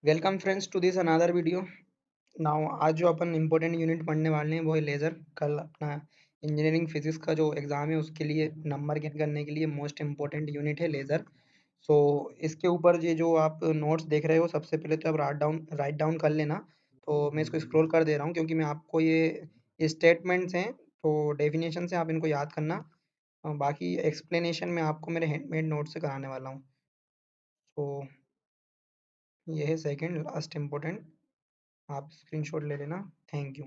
Welcome friends to this another video. Now आज जो अपन important unit पढ़ने वाले हैं वो है लेज़र। कल अपना इंजीनियरिंग फिजिक्स का जो एग्ज़ाम है उसके लिए नंबर गेन करने के लिए मोस्ट इम्पोर्टेंट यूनिट है लेज़र। सो इसके ऊपर ये जो आप नोट्स देख रहे हो सबसे पहले तो आप राइट डाउन कर लेना। तो मैं इसको स्क्रॉल कर दे रहा हूँ क्योंकि मैं आपको ये स्टेटमेंट्स हैं तो डेफिनेशन से आप इनको याद करना। बाकी एक्सप्लेनेशन मैं आपको मेरे हैंडमेड नोट से कराने वाला हूँ। तो ये है सेकंड लास्ट इम्पोर्टेंट, आप स्क्रीनशॉट ले लेना। Thank you.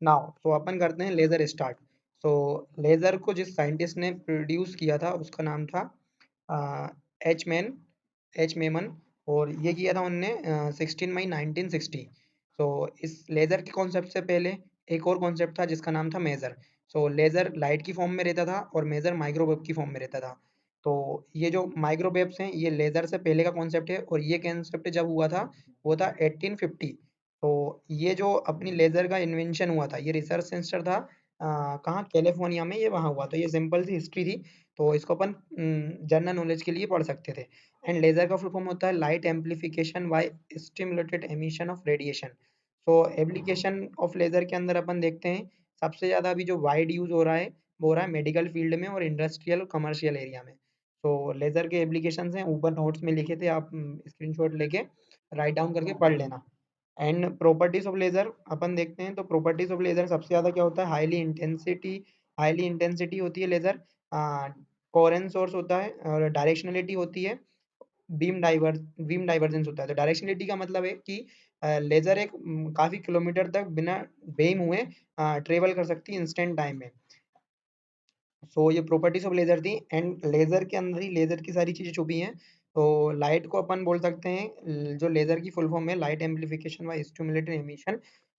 नाउ तो अपन करते हैं लेज़र स्टार्ट। सो लेज़र को जिस साइंटिस्ट ने प्रोड्यूस किया था उसका नाम था एच मैन एच मेमन। और ये किया था उनने 16 मई 1960। सो इस लेज़र के कॉन्सेप्ट से पहले एक और कॉन्सेप्ट था जिसका नाम था मेज़र। सो लेज़र लाइट की फॉर्म में रहता था और मेज़र माइक्रोवेव की फॉर्म में रहता था। तो ये जो माइक्रोवेव्स हैं ये लेज़र से पहले का कॉन्सेप्ट है और ये कॉन्सेप्ट जब हुआ था वो था 1850। तो ये जो अपनी लेज़र का इन्वेंशन हुआ था ये रिसर्च सेंटर था कहाँ कैलिफोर्निया में, ये वहाँ हुआ। तो ये सिंपल सी हिस्ट्री थी। तो इसको अपन जनरल नॉलेज के लिए पढ़ सकते थे। एंड लेज़र का फुल फॉर्म होता है light amplification by stimulated emission of radiation. So application of laser के अंदर अपन देखते हैं सबसे ज़्यादा अभी जो वाइड यूज़ हो रहा है वो हो रहा है मेडिकल फील्ड में और इंडस्ट्रियल और कमर्शियल एरिया में। तो लेज़र के एप्लीकेशंस हैं, ऊपर नोट्स में लिखे थे, आप स्क्रीनशॉट लेके राइट डाउन करके पढ़ लेना। एंड प्रॉपर्टीज ऑफ लेज़र अपन देखते हैं। तो प्रॉपर्टीज ऑफ लेज़र सबसे ज़्यादा क्या होता है, हाईली इंटेंसिटी होती है लेज़र, कोहेरेंट सोर्स होता है और डायरेक्शनलिटी होती है, बीम डाइवर्जेंस होता है। तो डायरेक्शनलिटी का मतलब है कि लेज़र एक काफ़ी किलोमीटर तक बिना बीम हुए ट्रेवल कर सकती है इंस्टेंट टाइम में। सो ये प्रॉपर्टीज ऑफ लेज़र थी। एंड लेज़र के अंदर ही लेज़र की सारी चीज़ें छुपी हैं। तो लाइट को अपन बोल सकते हैं जो लेज़र की फुल फॉर्म है light amplification by stimulated emission.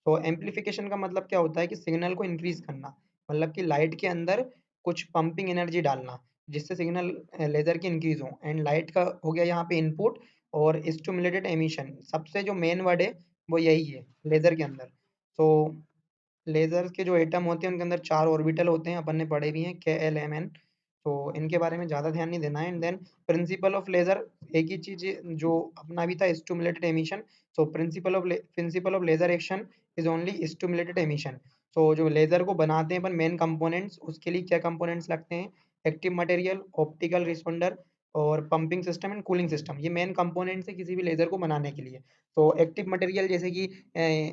तो एम्प्लीफिकेशन का मतलब क्या होता है कि सिग्नल को इंक्रीज करना, मतलब कि लाइट के अंदर कुछ पंपिंग एनर्जी डालना जिससे सिग्नल लेज़र की इंक्रीज हो। एंड लाइट का हो गया यहाँ पे इनपुट, और स्टिमुलेटेड एमिशन सबसे जो मेन वर्ड है वो यही है लेज़र के अंदर। तो लेज़र के जो एटम होते हैं उनके अंदर 4 ऑर्बिटल होते हैं, अपन ने पढ़े भी हैं KLMN। तो इनके बारे में ज़्यादा ध्यान नहीं देना है। And then principle of laser, एक ही चीज़ जो अपना भी था stimulated emission. So principle of laser action is only stimulated emission. So जो लेज़र को बनाते हैं अपन मेन कंपोनेंट्स, उसके लिए क्या कंपोनेंट्स लगते हैं, एक्टिव मटेरियल, ऑप्टिकल रिस्पॉन्डर और pumping system and cooling system. ये मेन कंपोनेंट्स है किसी भी लेज़र को बनाने के लिए। तो एक्टिव मटेरियल जैसे कि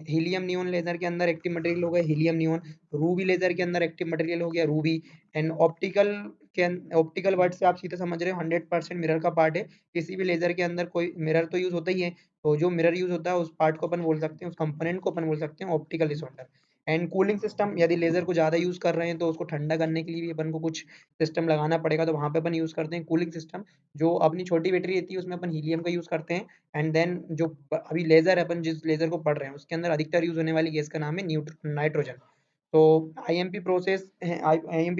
हीलियम नियॉन लेज़र के अंदर एक्टिव मटेरियल हो गया हीलियम नियॉन, रूबी लेज़र के अंदर एक्टिव मटेरियल हो गया रूबी। एंड ऑप्टिकल वर्ड से आप सीधे समझ रहे हो 100% मिरर का पार्ट है। किसी भी लेज़र के अंदर कोई मिरर तो यूज़ होता ही है। तो जो मिरर यूज़ होता है उस पार्ट को अपन बोल सकते हैं, उस कंपोनेंट को अपन बोल सकते हैं ऑप्टिकल रिसोंडर। एंड कूलिंग सिस्टम, यदि लेज़र को ज़्यादा यूज़ कर रहे हैं तो उसको ठंडा करने के लिए भी अपन को कुछ सिस्टम लगाना पड़ेगा, तो वहाँ पे अपन यूज़ करते हैं कूलिंग सिस्टम। जो अपनी छोटी बैटरी रहती है उसमें अपन हीलियम का यूज़ करते हैं। एंड देन जो अभी लेज़र है, अपन जिस लेज़र को पढ़ रहे हैं उसके अंदर अधिकतर यूज़ होने वाली गैस का नाम है नाइट्रोजन। तो आईएमपी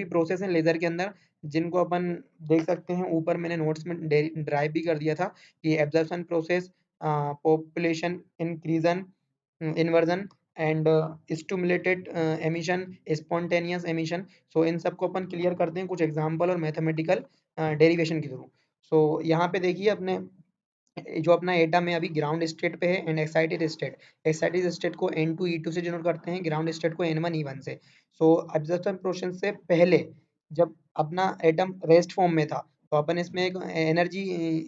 प्रोसेस है लेज़र के अंदर, जिनको अपन देख सकते हैं। ऊपर मैंने नोट्स में ड्राइव भी कर दिया था कि absorption process, population increasing, inversion and stimulated emission, spontaneous emission. So इन सबको अपन क्लियर करते हैं कुछ एग्जांपल और मैथमेटिकल डेरिवेशन के थ्रू। सो यहाँ पे देखिए अपने जो अपना एटम है अभी ग्राउंड स्टेट पे है। एंड एक्साइटेड स्टेट को N2 E2 से डिनोट करते हैं, ग्राउंड स्टेट को N1 E1 से। सो एब्जॉर्प्शन प्रोसेस से पहले जब अपना एटम रेस्ट फॉर्म में था तो अपन इसमें एक एनर्जी,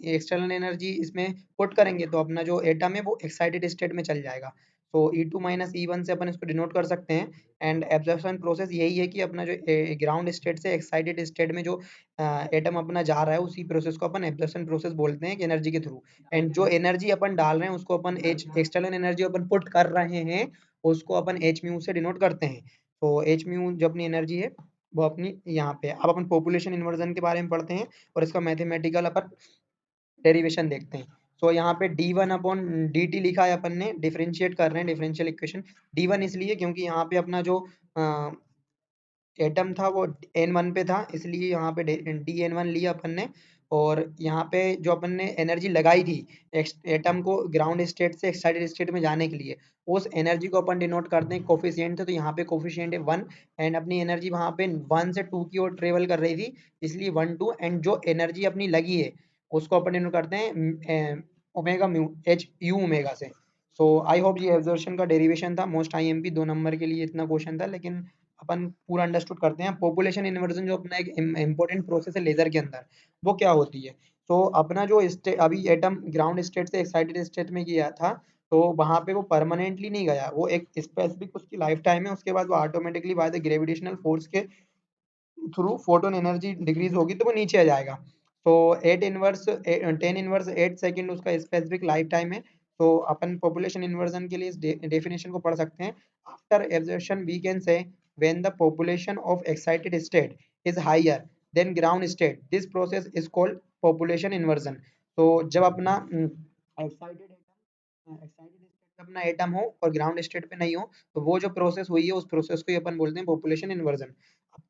एक्सटर्नल एनर्जी इसमें पुट करेंगे तो अपना जो एटम है वो एक्साइटेड स्टेट में चल जाएगा। तो E2 - E1 से अपन इसको डिनोट कर सकते हैं। एंड एब्जॉर्प्शन प्रोसेस यही है कि अपना जो ग्राउंड स्टेट से एक्साइटेड स्टेट में जो एटम अपना जा रहा है उसी प्रोसेस को अपन एब्जॉर्प्शन प्रोसेस बोलते हैं एनर्जी के थ्रू। एंड जो एनर्जी अपन डाल रहे हैं उसको अपन एच, एक्सटर्नल एनर्जी अपन पुट कर रहे हैं उसको अपन एच म्यू से डिनोट करते हैं। तो एच म्यू जो अपनी एनर्जी है वो अपनी यहाँ पे। अब अपन पॉपुलेशन इन्वर्जन के बारे में पढ़ते हैं और इसका मैथमेटिकल अपन डेरिवेशन देखते हैं। सो यहाँ पे d1/dt लिखा है, अपन ने डिफरेंशिएट कर रहे हैं डिफरेंशियल इक्वेशन। d1 इसलिए क्योंकि यहाँ पे अपना जो एटम था वो N1 पे था, इसलिए यहाँ पे dN1 लिया अपन ने। और यहाँ पे जो अपन ने एनर्जी लगाई थी एटम को ग्राउंड स्टेट से एक्साइटेड स्टेट में जाने के लिए, उस एनर्जी को अपन डिनोट करते हैं कोफिशिएंट से। तो यहाँ पे कोफिशिएंट है 1। एंड अपनी एनर्जी वहाँ पे 1 से 2 की ओर ट्रेवल कर रही थी, इसलिए 1 2। एंड जो एनर्जी अपनी लगी है उसको अपन डिनोट करते हैं omega mu, H U omega से। सो आई होप ये एब्जॉर्प्शन का डेरिवेशन था, मोस्ट आईएमपी 2 नंबर के लिए इतना क्वेश्चन था, लेकिन अपन पूरा अंडरस्टूड करते हैं। पॉपुलेशन इन्वर्जन जो अपना एक इम्पोर्टेंट प्रोसेस है लेजर के अंदर, वो क्या होती है? तो अपना जो अभी एटम ग्राउंड स्टेट से एक्साइटेड स्टेट में गया था, तो वहां पे वो परमानेंटली नहीं गया, वो एक स्पेसिफिक उसकी लाइफ टाइम है, उसके बाद वो automatically by the gravitational force के थ्रू फोटोन एनर्जी डिक्रीज होगी तो वो नीचे आ जाएगा। तो 10 इनवर्स 8 सेकंड उसका स्पेसिफिक लाइफ टाइम है। तो अपन पॉपुलेशन इन्वर्जन के लिए इस डेफिनेशन को पढ़ सकते हैं। After absorption we can say when the population of excited state is higher than ground state, this process is called population inversion. तो जब अपना एक्साइटेड एक्साइटेड स्टेट में अपना एटम हो और ग्राउंड स्टेट पे नहीं हो, तो वो जो प्रोसेस हुई है उस प्रोसेस को ही अपन बोलते हैं पॉपुलेशन इन्वर्जन।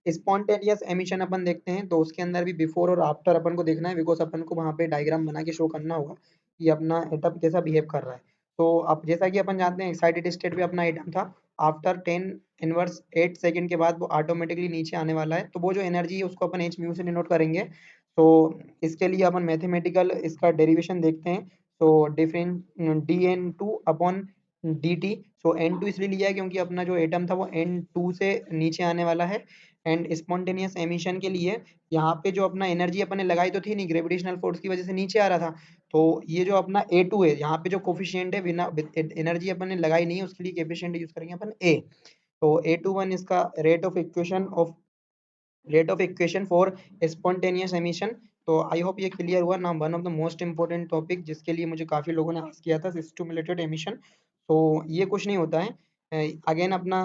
स्पॉन्टेनियस एमिशन अपन देखते हैं, तो उसके अंदर भी बिफोर और आफ्टर अपन को देखना है, बिकॉज अपन को वहां पे डायग्राम बना के शो करना होगा कि अपना एटम कैसा बिहेव कर रहा है। तो अब जैसा कि अपन जानते हैं एक्साइटेड स्टेट में अपना एटम था, आफ्टर 10 इनवर्स 8 सेकंड के बाद वो ऑटोमेटिकली नीचे आने वाला है, तो वो जो एनर्जी है उसको अपन एच म्यू से डिनोट करेंगे। तो इसके लिए अपन मैथमेटिकल इसका डेरिवेशन देखते हैं। तो different D N two upon D T. So N two इसलिए लिया है क्योंकि अपना जो एटम था वो एन टू से नीचे आने वाला है। एंड स्पॉन्टेनियस एमिशन के लिए यहाँ पे जो अपना एनर्जी अपने लगाई तो थी नहीं, ग्रेविटेशनल फोर्स की वजह से नीचे आ रहा था। तो ये जो अपना ए टू है, यहाँ पे जो कोफिशियंट है, बिना एनर्जी अपन ने लगाई नहीं है उसके लिए कोफिशियंट यूज करेंगे अपन ए। तो A21 इसका rate of equation for spontaneous emission. तो आई होप ये क्लियर हुआ ना, one of the most important topic जिसके लिए मुझे काफी लोगों ने आस्क किया था, स्टिमुलेटेड एमिशन। तो ये कुछ नहीं होता है, अगेन अपना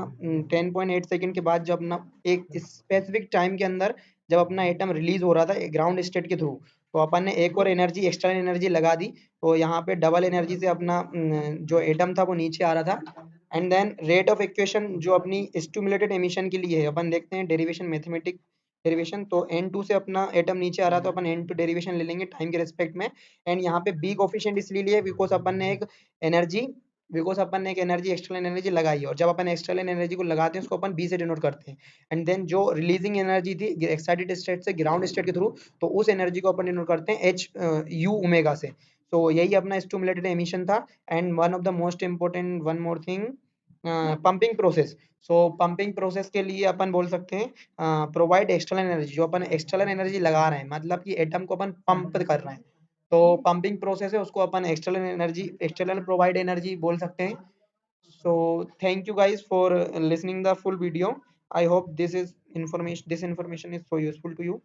10.8 सेकंड के बाद जब अपना एक स्पेसिफिक टाइम के अंदर जब अपना एटम रिलीज हो रहा था ग्राउंड स्टेट के थ्रू, तो अपन ने एक और एनर्जी एक्स्ट्रा एनर्जी लगा दी। तो यहाँ पे डबल एनर्जी से अपना जो एटम था वो नीचे आ रहा था। And then rate of equation जो अपनी स्टिमुलेटेड एमिशन के लिए है, अपन देखते हैं डेरिवेशन मैथमेटिक डेरिवेशन। तो N2 से अपना एटम नीचे आ रहा, तो अपन N2 डेरिवेशन ले लेंगे टाइम के रिस्पेक्ट में। एंड यहाँ पे बी कोफिशिएंट इसलिए लिए एनर्जी बिकॉज अपन ने एक एनर्जी एक्सटर्नल एनर्जी लगाई है, और जब अपन एक्सटर्नल एनर्जी को लगाते हैं उसको अपन बी से डिनोट करते हैं। एंड देन जो रिलीजिंग एनर्जी थी एक्साइटेड स्टेट से ग्राउंड स्टेट के थ्रू, तो उस एनर्जी को अपन डिनोट करते हैं एच यू ओमेगा से। तो यही अपना स्टिमुलेटेड एमिशन था। And one of the most important one more thing, pumping process. So pumping process के लिए अपन बोल सकते हैं प्रोवाइड एक्सटर्नल एनर्जी, जो अपन एक्सटर्नल एनर्जी लगा रहे हैं मतलब कि एटम को अपन पंप कर रहे हैं, तो पंपिंग प्रोसेस है उसको अपन एक्सटर्नल प्रोवाइड एनर्जी बोल सकते हैं। So thank you guys for listening the full video. I hope this is information, this information is so useful to you.